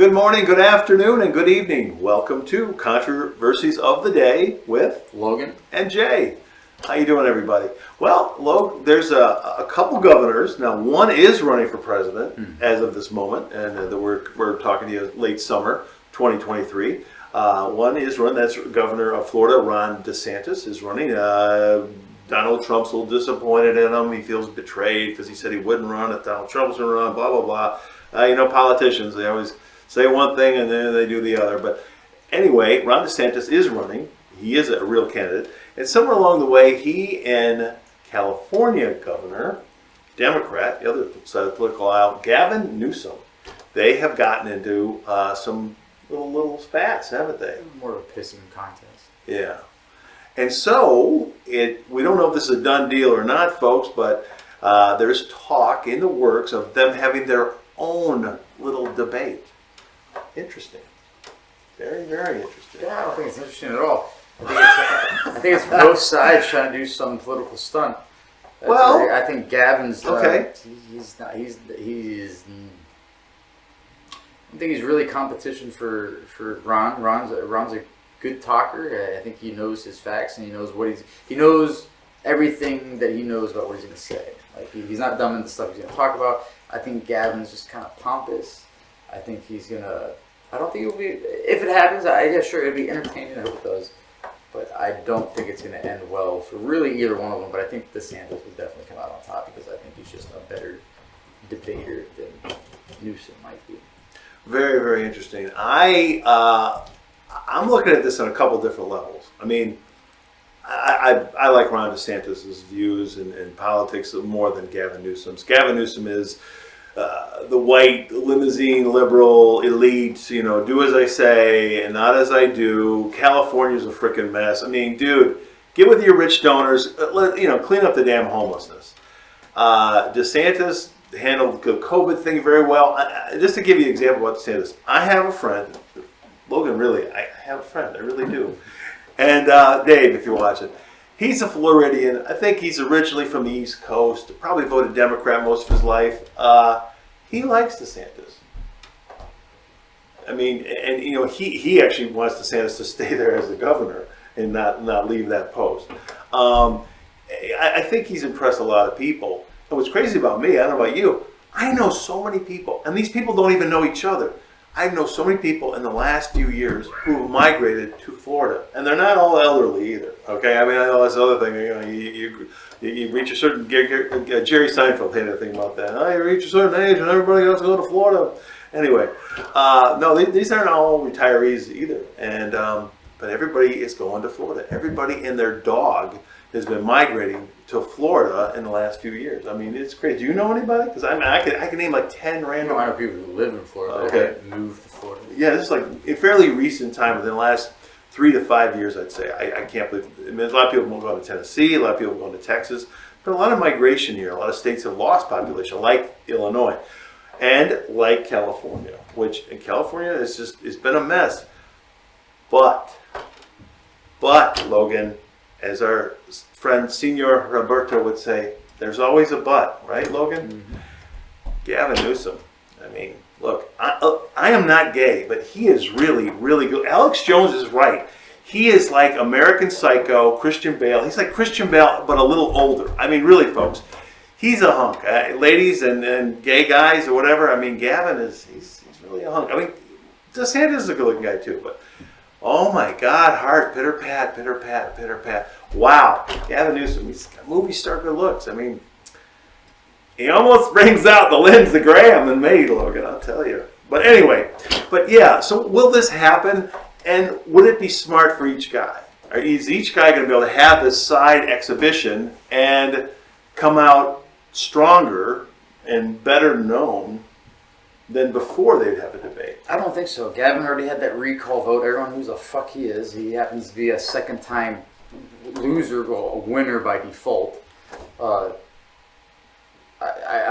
Good morning, good afternoon, and good evening. Welcome to Controversies of the Day with Logan and Jay. How you doing, everybody? Well, there's a couple governors. Now, one is running for president as of this moment, and we're talking to you late summer 2023. One is running, that's Governor of Florida, Ron DeSantis is running. Donald Trump's a little disappointed in him. He feels betrayed because he said he wouldn't run if Donald Trump was going to run, blah, blah, blah. Politicians, they always say one thing and then they do the other. But anyway, Ron DeSantis is running. He is a real candidate. And somewhere along the way, he and California Governor, Democrat, the other side of the political aisle, Gavin Newsom, they have gotten into some little spats, haven't they? More of a pissing contest. Yeah. And so, we don't know if this is a done deal or not, folks, but there's talk in the works of them having their own little debate. Interesting. Very, very interesting. Yeah, I don't think it's interesting at all. I think it's both sides trying to do some political stunt. I think Gavin's okay. I think he's really competition for Ron. Ron's a good talker. I think he knows his facts and he knows everything that he knows about what he's going to say. Like he's not dumb in the stuff he's going to talk about. I think Gavin's just kind of pompous. I think he's gonna. I don't think it'll be. If it happens, I guess sure it'll be entertaining. I hope it does, but I don't think it's gonna end well for really either one of them. But I think DeSantis will definitely come out on top because I think he's just a better debater than Newsom might be. Very, very interesting. I'm looking at this on a couple different levels. I mean, I like Ron DeSantis' views in politics more than Gavin Newsom's. Gavin Newsom is the white limousine liberal elite, do as I say and not as I do. California's a freaking mess. I mean, dude, get with your rich donors, clean up the damn homelessness. DeSantis handled the COVID thing very well. Just to give you an example about DeSantis, I have a friend, Logan, really, I have a friend, I really do. And Dave, if you're watching, he's a Floridian. I think he's originally from the East Coast, probably voted Democrat most of his life. He likes DeSantis. I mean, and he actually wants DeSantis to stay there as the governor and not leave that post. I think he's impressed a lot of people. And what's crazy about me, I don't know about you, I know so many people, and these people don't even know each other. I know so many people in the last few years who have migrated to Florida, and they're not all elderly either. Okay, I mean, I know that's the other thing. You reach a certain Jerry Seinfeld had a thing about that. You reach a certain age, and everybody else go to Florida. Anyway, no, these aren't all retirees either, and but everybody is going to Florida. Everybody and their dog has been migrating to Florida in the last few years. I mean, it's crazy. Do you know anybody? Because I can name like 10 random. I know people who live in Florida. Okay. Moved to Florida. Yeah, this is like a fairly recent time within the last 3 to 5 years, I'd say. I can't believe. I mean, a lot of people going to Tennessee, a lot of people going to Texas, but a lot of migration here. A lot of states have lost population, like Illinois, and like California, which in California it's been a mess. But Logan, as our friend Senor Roberto would say, there's always a but, right, Logan? Mm-hmm. Gavin Newsom. I mean, look, I am not gay, but he is really, really good. Alex Jones is right. He is like American Psycho, Christian Bale. He's like Christian Bale, but a little older. I mean, really, folks, he's a hunk. Ladies and gay guys or whatever. I mean, Gavin he's really a hunk. I mean, DeSantis is a good-looking guy too, but oh my God, heart, pitter pat, pitter pat, pitter pat. Wow, Gavin Newsom, he's got movie star good looks. I mean, he almost brings out the Lindsey Graham in me, Logan, I'll tell you. But anyway, yeah, so will this happen? And would it be smart for each guy? Is each guy going to be able to have this side exhibition and come out stronger and better known than before they'd have a debate? I don't think so. Gavin already had that recall vote. Everyone knows the fuck he is. He happens to be a second-time loser, or a winner by default. I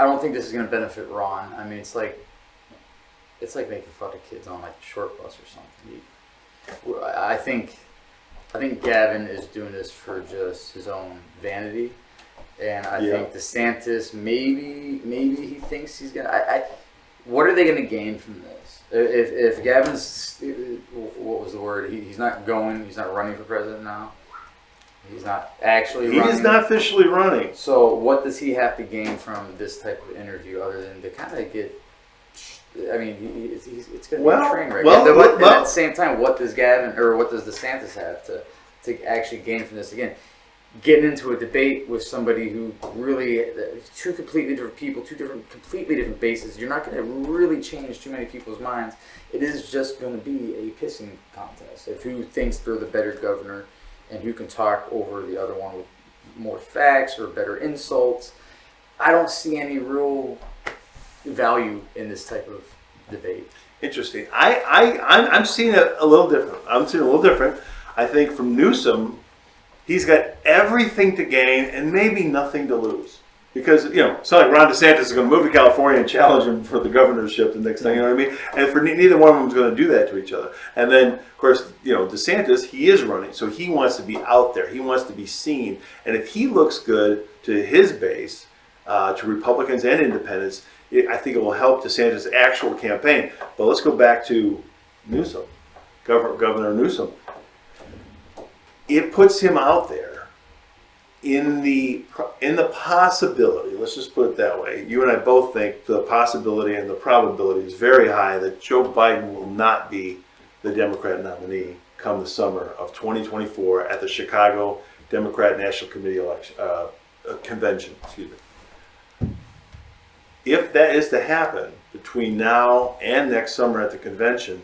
don't think this is going to benefit Ron. I mean, it's like making fun of kids on like a short bus or something. I think Gavin is doing this for just his own vanity, and I think DeSantis maybe he thinks he's gonna. What are they going to gain from this? If Gavin's, what was the word? He's not going. He's not running for president now. He's not actually running. He is not officially running. So what does he have to gain from this type of interview other than to kind of get? I mean, it's going to be a train wreck. And at the same time, what does Gavin or what does DeSantis have to actually gain from this? Again, getting into a debate with somebody who really two completely different people, completely different bases. You're not going to really change too many people's minds. It is just going to be a pissing contest of who thinks they're the better governor and who can talk over the other one with more facts or better insults. I don't see any real value in this type of debate. Interesting. I'm seeing it a little different. I think from Newsom, he's got everything to gain and maybe nothing to lose. Because, it's not like Ron DeSantis is going to move to California and challenge him for the governorship the next thing, you know what I mean? And for neither one of them is going to do that to each other. And then, of course, DeSantis, he is running, so he wants to be out there. He wants to be seen. And if he looks good to his base, to Republicans and independents, I think it will help DeSantis' actual campaign. But let's go back to Newsom, Governor Newsom. It puts him out there in the possibility, let's just put it that way. You and I both think the possibility and the probability is very high that Joe Biden will not be the Democrat nominee come the summer of 2024 at the Chicago Democrat National Committee convention. Excuse me. If that is to happen between now and next summer at the convention,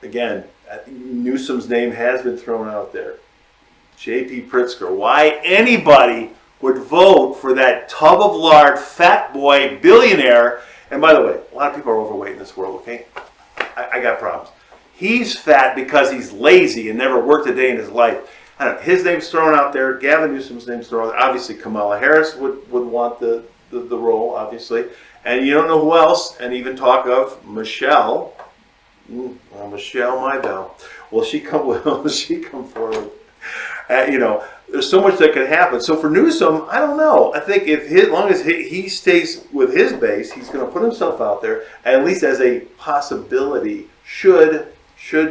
again, Newsom's name has been thrown out there. J.P. Pritzker. Why anybody would vote for that tub of lard, fat boy, billionaire. And by the way, a lot of people are overweight in this world, okay? I got problems. He's fat because he's lazy and never worked a day in his life. I don't know, his name's thrown out there. Gavin Newsom's name's thrown out there. Obviously, Kamala Harris would want the role, obviously. And you don't know who else. And even talk of Michelle. Michelle Maidel. Will she come forward? There's so much that could happen. So for Newsom, I don't know. I think as long as he stays with his base, he's going to put himself out there, at least as a possibility. Should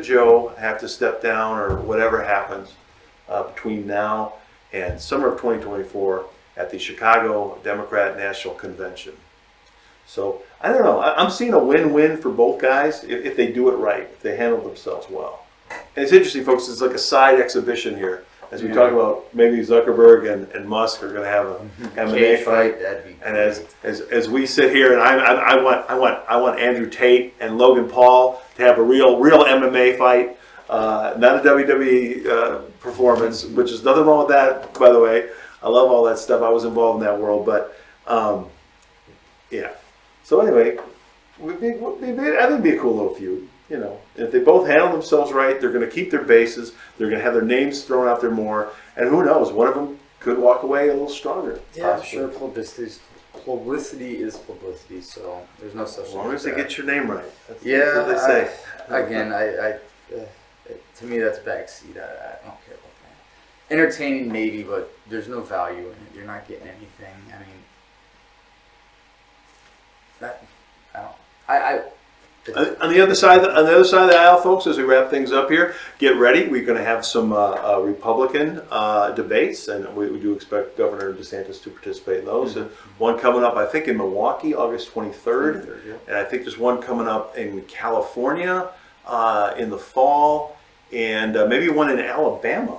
Joe have to step down or whatever happens between now and summer of 2024 at the Chicago Democrat National Convention. So I don't know. I'm seeing a win-win for both guys if they do it right, if they handle themselves well. And it's interesting, folks. It's like a side exhibition here. As we talk about, maybe Zuckerberg and Musk are going to have a MMA fight, and as we sit here, and I want Andrew Tate and Logan Paul to have a real MMA fight, not a WWE performance, which is nothing wrong with that, by the way. I love all that stuff. I was involved in that world, but yeah. So anyway, I think it'd be a cool little feud. If they both handle themselves right, they're going to keep their bases. They're going to have their names thrown out there more. And who knows, one of them could walk away a little stronger. Yeah, I'm sure publicity is publicity, so there's no such thing. As long as they get your name right. That's what they say. To me, that's backseat. I don't care about that. Entertaining, maybe, but there's no value in it. You're not getting anything. On the other side of the aisle, folks, as we wrap things up here, get ready. We're going to have some Republican debates, and we do expect Governor DeSantis to participate in those. One coming up, I think, in Milwaukee, August 23rd. Yeah. And I think there's one coming up in California in the fall, and maybe one in Alabama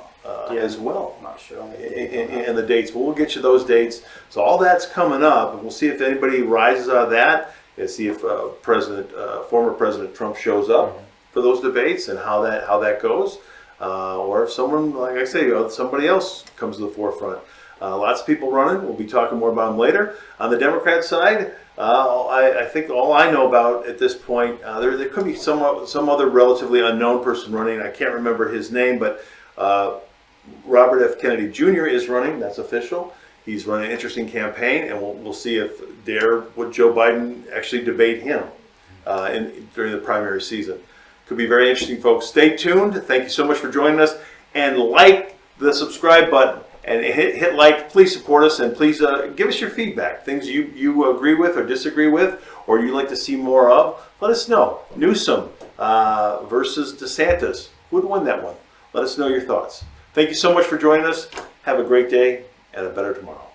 as well. I'm not sure. And the dates. But we'll get you those dates. So all that's coming up, and we'll see if anybody rises out of that. And see if former President Trump shows up for those debates and how that goes, or if someone, like I say, somebody else comes to the forefront. Lots of people running. We'll be talking more about them later. On the Democrat side, I think all I know about at this point, there could be some other relatively unknown person running. I can't remember his name, but Robert F. Kennedy Jr. is running. That's official. He's running an interesting campaign, and we'll see if would Joe Biden actually debate him during the primary season. Could be very interesting, folks. Stay tuned. Thank you so much for joining us, and like the subscribe button. and hit like. Please support us, and please give us your feedback. Things you agree with or disagree with, or you'd like to see more of. Let us know. Newsom versus DeSantis. Who would win that one? Let us know your thoughts. Thank you so much for joining us. Have a great day and a better tomorrow.